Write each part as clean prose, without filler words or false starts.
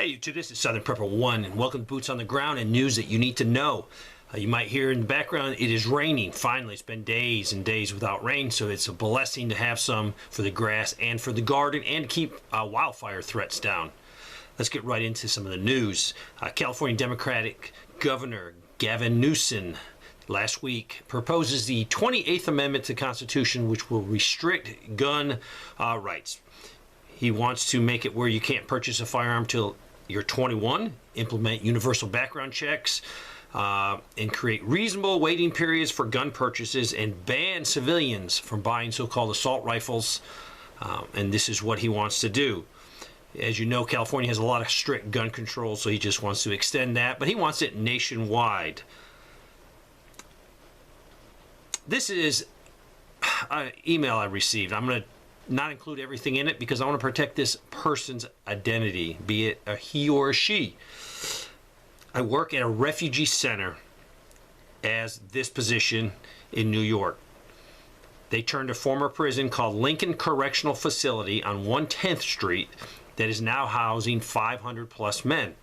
Hey YouTube, this is Southern Prepper 1 and welcome to Boots on the Ground and news that you need to know. You might hear in the background it is raining. Finally, it's been days and days without rain, so it's a blessing to have some for the grass and for the garden and to keep wildfire threats down. Let's get right into some of the news. California Democratic Governor Gavin Newsom last week proposes the 28th Amendment to the Constitution, which will restrict gun rights. He wants to make it where you can't purchase a firearm till you're 21, implement universal background checks, and create reasonable waiting periods for gun purchases, and ban civilians from buying so-called assault rifles. And this is what he wants to do. As you know, California has a lot of strict gun control, so he just wants to extend that, but he wants it nationwide. This is an email I received. I'm going to not include everything in it because I want to protect this person's identity, be it a he or a she. I work at a refugee center as this position in New York. They turned a former prison called Lincoln Correctional Facility on 110th Street that is now housing 500 plus men.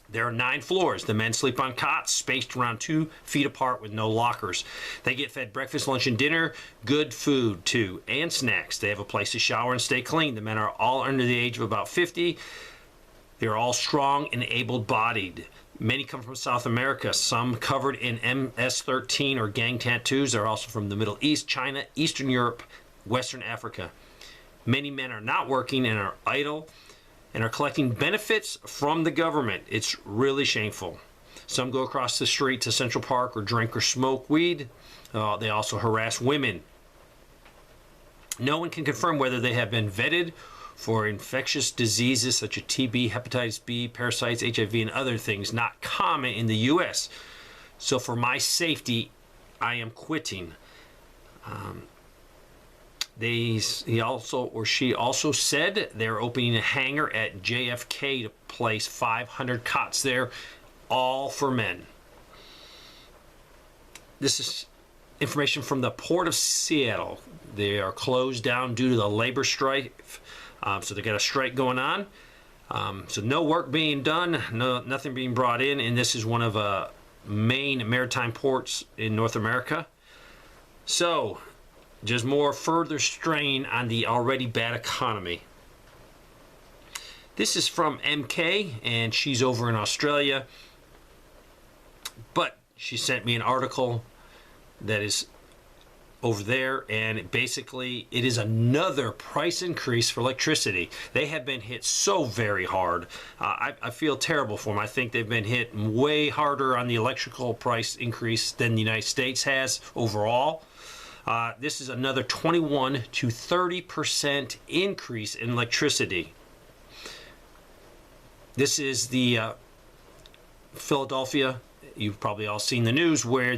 There are 9 floors. The men sleep on cots spaced around 2 feet apart with no lockers. They get fed breakfast, lunch, and dinner, good food too, and snacks. They have a place to shower and stay clean. The men are all under the age of about 50. They're all strong and able-bodied. Many come from South America, some covered in MS-13 or gang tattoos. They're also from the Middle East, China, Eastern Europe, Western Africa. Many men are not working and are idle and are collecting benefits from the government. It's really shameful. Some go across the street to Central Park or drink or smoke weed. They also harass women. No one can confirm whether they have been vetted for infectious diseases such as TB, hepatitis B, parasites, HIV, and other things not common in the U.S. So for my safety, I am quitting. He also or she also said they're opening a hangar at JFK to place 500 cots there, all for men. This is information from the Port of Seattle. They are closed down due to the labor strike, so they got a strike going on. So no work being done, nothing being brought in, and this is one of the main maritime ports in North America. So just more further strain on the already bad economy. This is from MK, and she's over in Australia. But she sent me an article that is over there, and basically it is another price increase for electricity. They have been hit so very hard. I feel terrible for them. I think they've been hit way harder on the electrical price increase than the United States has overall. This is another 21 to 30% increase in electricity. This is the Philadelphia. You've probably all seen the news where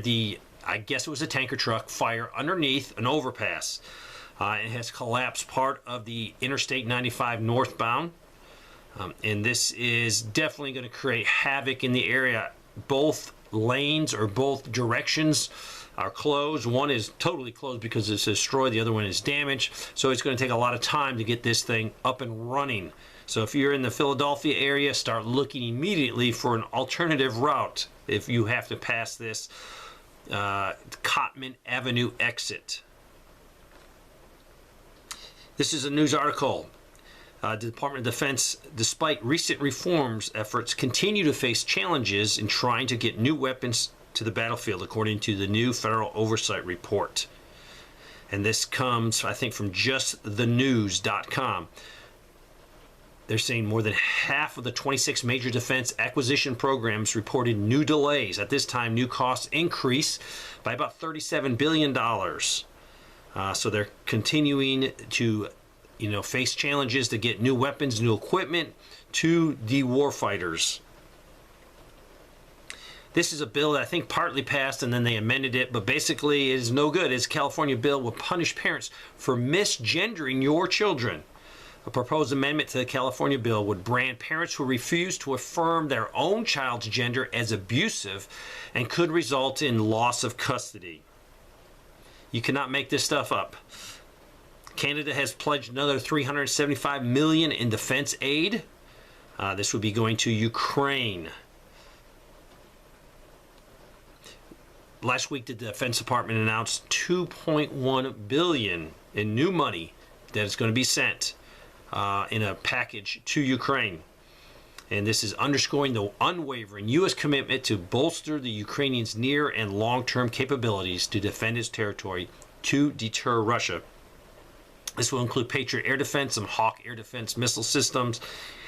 I guess it was a tanker truck fire underneath an overpass. It has collapsed part of the Interstate 95 northbound. And this is definitely going to create havoc in the area. Both lanes or both directions are closed. One is totally closed because it's destroyed. The other one is damaged. So it's going to take a lot of time to get this thing up and running. So if you're in the Philadelphia area, start looking immediately for an alternative route if you have to pass this Cotman Avenue exit. This is a news article. The Department of Defense, despite recent reforms efforts, continue to face challenges in trying to get new weapons to the battlefield, according to the new Federal Oversight Report. And this comes, I think, from justthenews.com. They're saying more than half of the 26 major defense acquisition programs reported new delays. At this time, new costs increase by about $37 billion. So they're continuing to face challenges to get new weapons, new equipment to the warfighters. This is a bill that I think partly passed and then they amended it, but basically it is no good. It's a California bill will punish parents for misgendering your children. A proposed amendment to the California bill would brand parents who refuse to affirm their own child's gender as abusive and could result in loss of custody. You cannot make this stuff up. Canada has pledged another $375 million in defense aid. This would be going to Ukraine. Last week, the Defense Department announced $2.1 billion in new money that is going to be sent in a package to Ukraine. And this is underscoring the unwavering U.S. commitment to bolster the Ukrainians' near and long-term capabilities to defend its territory to deter Russia. This will include Patriot air defense, some Hawk air defense missile systems,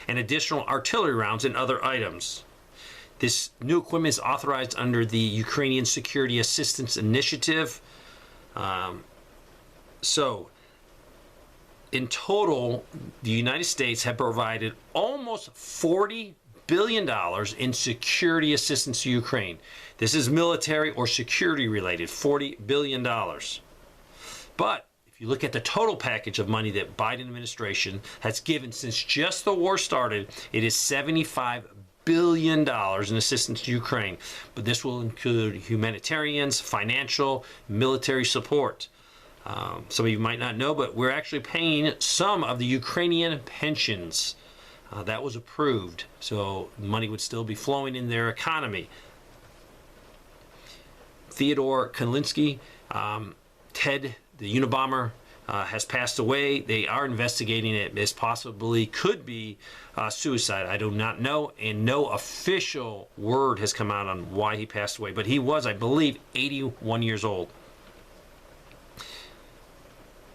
and additional artillery rounds and other items. This new equipment is authorized under the Ukrainian Security Assistance Initiative. So, in total, the United States have provided almost $40 billion in security assistance to Ukraine. This is military or security related, $40 billion. But if you look at the total package of money that Biden administration has given since just the war started, it is $75 billion in assistance to Ukraine. But this will include humanitarians, financial, military support. Some of you might not know, but we're actually paying some of the Ukrainian pensions. That was approved, so money would still be flowing in their economy. Theodore Kalinske, Ted, the Unabomber, has passed away. They are investigating it as possibly could be suicide. I do not know, and no official word has come out on why he passed away. But he was, I believe, 81 years old.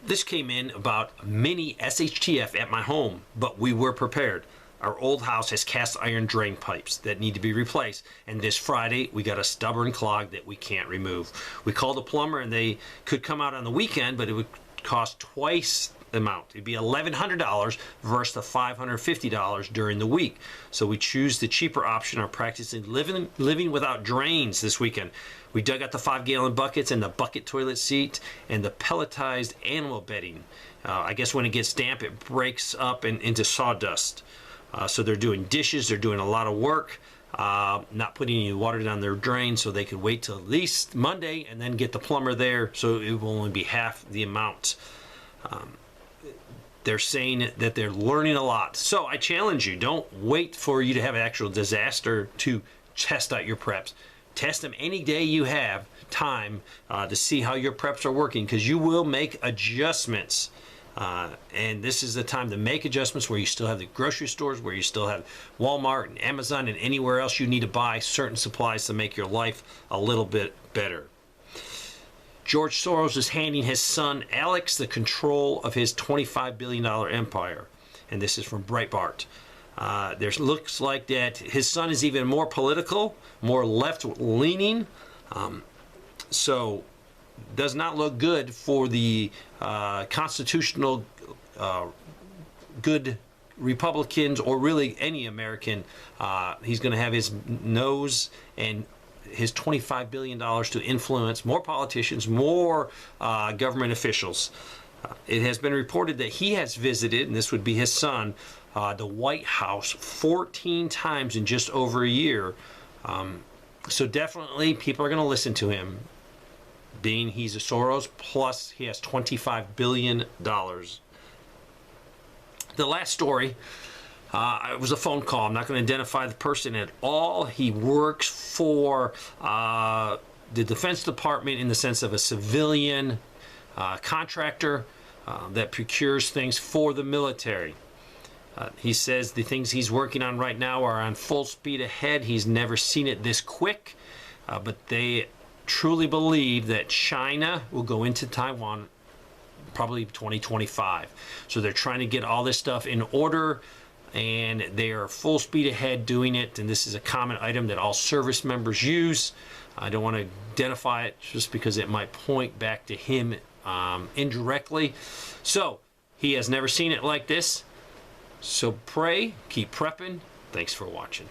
This came in about mini SHTF at my home, but we were prepared. Our old house has cast iron drain pipes that need to be replaced, and this Friday we got a stubborn clog that we can't remove. We called a plumber and they could come out on the weekend, but it would cost twice the amount. It'd be $1,100 versus the $550 during the week. So we choose the cheaper option, are practicing living without drains this weekend. We dug out the 5-gallon buckets and the bucket toilet seat and the pelletized animal bedding. I guess when it gets damp, it breaks up into sawdust. So they're doing dishes, they're doing a lot of work, not putting any water down their drain, so they could wait till at least Monday and then get the plumber there, so it will only be half the amount. They're saying that they're learning a lot. So I challenge you, don't wait for you to have an actual disaster to test out your preps. Test them any day you have time to see how your preps are working, because you will make adjustments. And this is the time to make adjustments where you still have the grocery stores, where you still have Walmart and Amazon and anywhere else you need to buy certain supplies to make your life a little bit better. George Soros is handing his son Alex the control of his $25 billion empire. And this is from Breitbart. There looks like that his son is even more political, more left-leaning. So does not look good for the constitutional good Republicans, or really any American. He's going to have his nose and his $25 billion to influence more politicians, more government officials. It has been reported that he has visited, and this would be his son, the White House 14 times in just over a year. So definitely people are going to listen to him, being he's a Soros, plus he has $25 billion. The last story, it was a phone call. I'm not going to identify the person at all. He works for the Defense Department in the sense of a civilian contractor that procures things for the military. He says the things he's working on right now are on full speed ahead. He's never seen it this quick, but they truly believe that China will go into Taiwan probably 2025. So they're trying to get all this stuff in order, and they are full speed ahead doing it. And this is a common item that all service members use. I don't want to identify it just because it might point back to him indirectly. So he has never seen it like this. So pray, keep prepping. Thanks for watching.